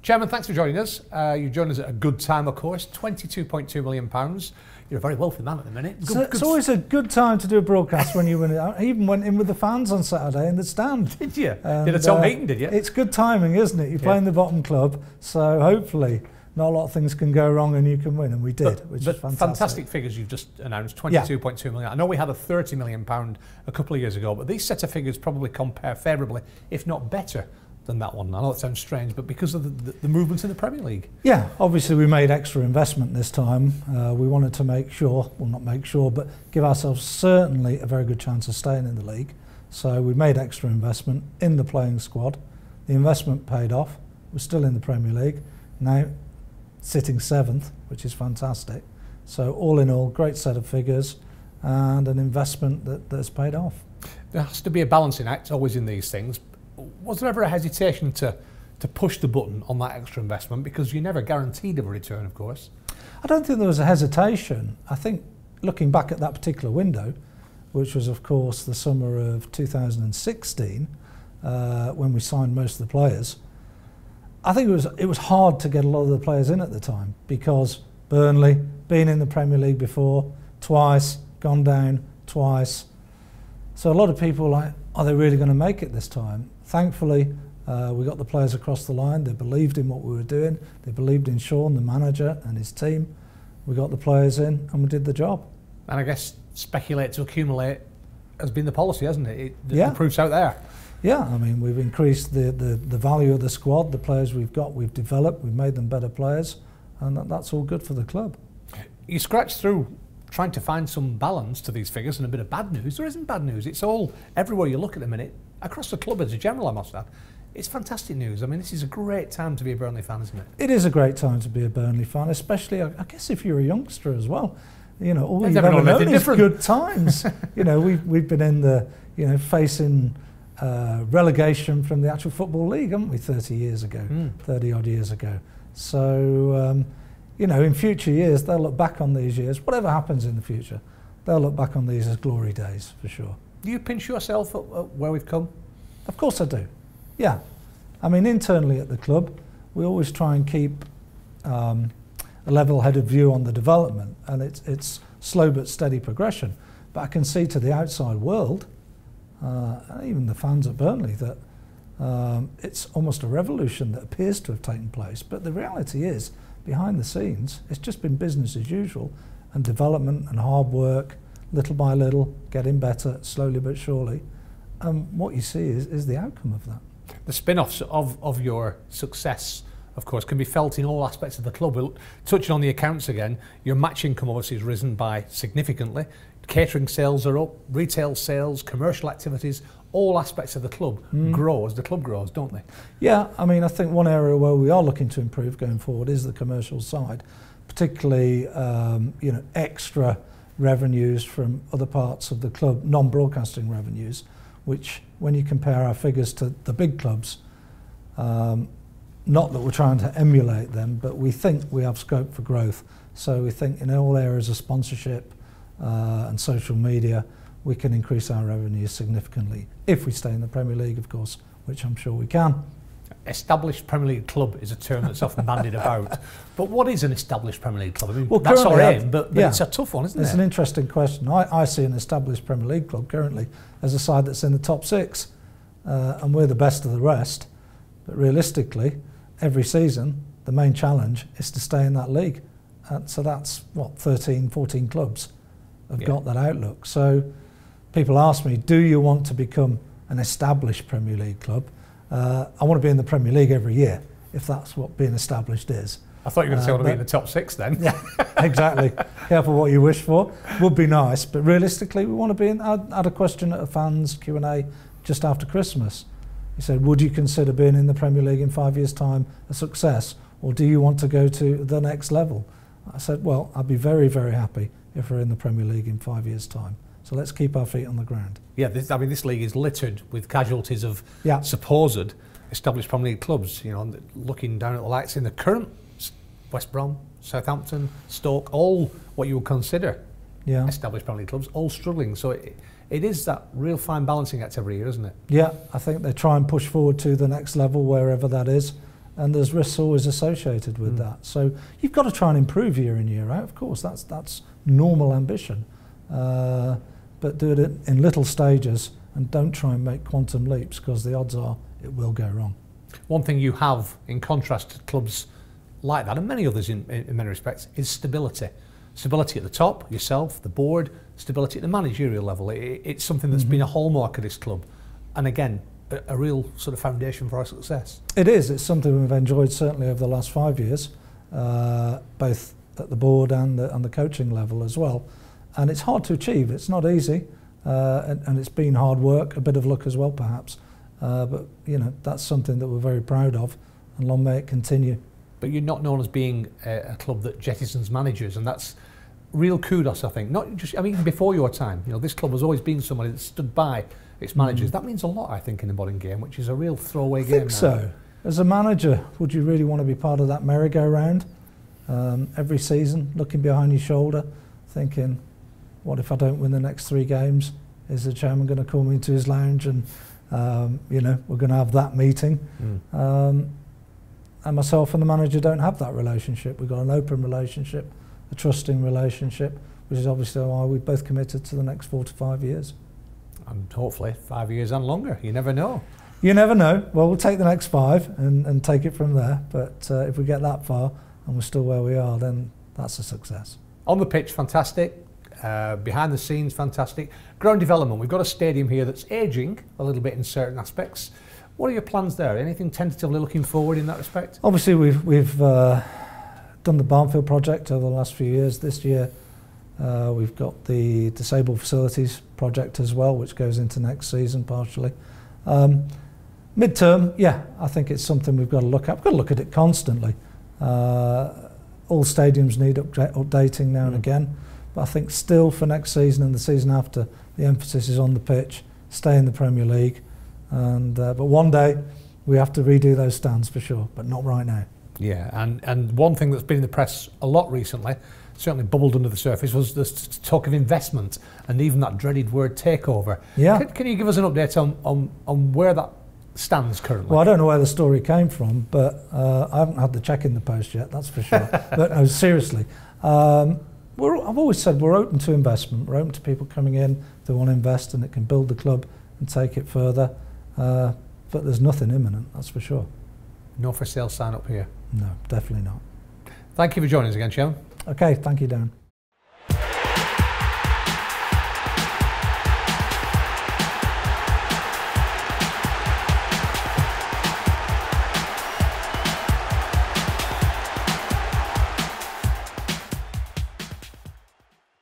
Chairman, thanks for joining us. You joined us at a good time, of course. £22.2 million. You're a very wealthy man at the minute. It's always a good time to do a broadcast when you win it. I even went in with the fans on Saturday in the stand. Did you? Did a top meeting, did you? It's good timing, isn't it? You're playing the bottom club, so hopefully not a lot of things can go wrong and you can win, and we did, which is fantastic. Fantastic figures you've just announced, 22.2 million. I know we had a £30 million a couple of years ago, but these set of figures probably compare favourably, if not better, than that one. I know it sounds strange, but because of the movements in the Premier League. Yeah, obviously we made extra investment this time. We wanted to make sure, well not make sure, but give ourselves certainly a very good chance of staying in the league. So we made extra investment in the playing squad. The investment paid off. We're still in the Premier League. Now sitting 7th, which is fantastic. So all in all, great set of figures and an investment that's paid off. There has to be a balancing act always in these things. Was there ever a hesitation to push the button on that extra investment, because you're never guaranteed of a return, of course? I don't think there was a hesitation. I think looking back at that particular window, which was of course the summer of 2016, when we signed most of the players, I think it was hard to get a lot of the players in at the time, because Burnley, been in the Premier League before, twice, gone down twice. So a lot of people were like, are they really going to make it this time? Thankfully, we got the players across the line. They believed in what we were doing. They believed in Sean, the manager, and his team. We got the players in and we did the job. And I guess speculate to accumulate has been the policy, hasn't it? The proof's out there. Yeah, I mean, we've increased the value of the squad, the players we've got, we've developed, we've made them better players, and that's all good for the club. You scratched through trying to find some balance to these figures and a bit of bad news. There isn't bad news. It's all, everywhere you look at the minute, across the club as a general, I must add, it's fantastic news. I mean, this is a great time to be a Burnley fan, isn't it? It is a great time to be a Burnley fan, especially, I guess, if you're a youngster as well. You know, all you've ever known is good times. You know, we've been in the, you know, facing relegation from the actual Football League, haven't we, 30 years ago, 30 odd years ago. So, you know, in future years, they'll look back on these years, whatever happens in the future, they'll look back on these as glory days, for sure. Do you pinch yourself at where we've come? Of course I do, yeah. I mean, internally at the club, we always try and keep a level-headed view on the development, and it's slow but steady progression. But I can see to the outside world, and even the fans at Burnley, that it's almost a revolution that appears to have taken place. But the reality is, behind the scenes, it's just been business as usual, and development and hard work, little by little, getting better, slowly but surely. And what you see is the outcome of that. The spin-offs of your success, of course, can be felt in all aspects of the club. Touching on the accounts again, your match income obviously has risen by significantly. Catering sales are up, retail sales, commercial activities, all aspects of the club grow as the club grows, don't they? Yeah, I mean, I think one area where we are looking to improve going forward is the commercial side, particularly you know, extra revenues from other parts of the club, non-broadcasting revenues, which when you compare our figures to the big clubs, not that we're trying to emulate them, but we think we have scope for growth. So we think in all areas of sponsorship and social media, we can increase our revenues significantly if we stay in the Premier League, of course, which I'm sure we can. Established Premier League club is a term that's often bandied about. But what is an established Premier League club? I mean, well, that's our aim, but it's a tough one, isn't it? It's an interesting question. I see an established Premier League club currently as a side that's in the top 6, and we're the best of the rest. But realistically, every season, the main challenge is to stay in that league. So that's, what, 13, 14 clubs have got that outlook. So people ask me, do you want to become an established Premier League club? I want to be in the Premier League every year, if that's what being established is. I thought you were going to say I want to be in the top 6 then. Yeah, exactly. Careful what you wish for. Would be nice, but realistically, we want to be in. I had a question at a fans Q&A just after Christmas. He said, would you consider being in the Premier League in 5 years' time a success, or do you want to go to the next level? I said, well, I'd be very, very happy if we're in the Premier League in 5 years' time. So let's keep our feet on the ground. Yeah, this league is littered with casualties of supposed established Premier League clubs. You know, looking down at the lights in the current West Brom, Southampton, Stoke, all what you would consider established Premier League clubs, all struggling. So it is that real fine balancing act every year, isn't it? Yeah, I think they try and push forward to the next level, wherever that is. and there's risks always associated with that. So you've got to try and improve year in, year out. Of course, that's normal ambition, but do it in little stages and don't try and make quantum leaps, because the odds are it will go wrong. One thing you have, in contrast to clubs like that, and many others in many respects, is stability. Stability at the top, yourself, the board, stability at the managerial level. It's something that's been a hallmark of this club, and again, a real sort of foundation for our success. It is. It's something we've enjoyed certainly over the last 5 years, both at the board and the coaching level as well. And it's hard to achieve. It's not easy, and it's been hard work, a bit of luck as well, perhaps. But you know, that's something that we're very proud of, and long may it continue. But you're not known as being a club that jettisons managers, and that's real kudos, I think. Not just, I mean, before your time, you know, this club has always been somebody that stood by its managers. That means a lot, I think, in the modern game, which is a real throwaway game now. I think so. As a manager, would you really want to be part of that merry-go-round every season, looking behind your shoulder, thinking, what if I don't win the next 3 games? Is the chairman going to call me into his lounge and, you know, we're going to have that meeting? And myself and the manager don't have that relationship. We've got an open relationship, a trusting relationship, which is obviously why we've both committed to the next 4 to 5 years. And hopefully 5 years and longer. You never know. You never know. Well, we'll take the next 5 and take it from there. But if we get that far and we're still where we are, then that's a success. On the pitch, fantastic. Behind the scenes, fantastic. Ground development. We've got a stadium here that's ageing a little bit in certain aspects. What are your plans there? Anything tentatively looking forward in that respect? Obviously, we've done the Barnfield project over the last few years. This year, we've got the disabled facilities project as well, which goes into next season partially. Mid-term, yeah, I think it's something we've got to look at. We've got to look at it constantly. All stadiums need updating now and again, but I think still for next season and the season after, the emphasis is on the pitch, stay in the Premier League, and but one day we have to redo those stands for sure, but not right now. Yeah, and one thing that's been in the press a lot recently, certainly bubbled under the surface, was the talk of investment and even that dreaded word takeover. Yeah. Can you give us an update on where that stands currently? Well, I don't know where the story came from, but I haven't had the cheque in the post yet, that's for sure. But no, seriously, I've always said we're open to investment. We're open to people coming in that want to invest and it can build the club and take it further. But there's nothing imminent, that's for sure. No for sale sign up here? No, definitely not. Thank you for joining us again, Chairman. Okay, thank you, Dan.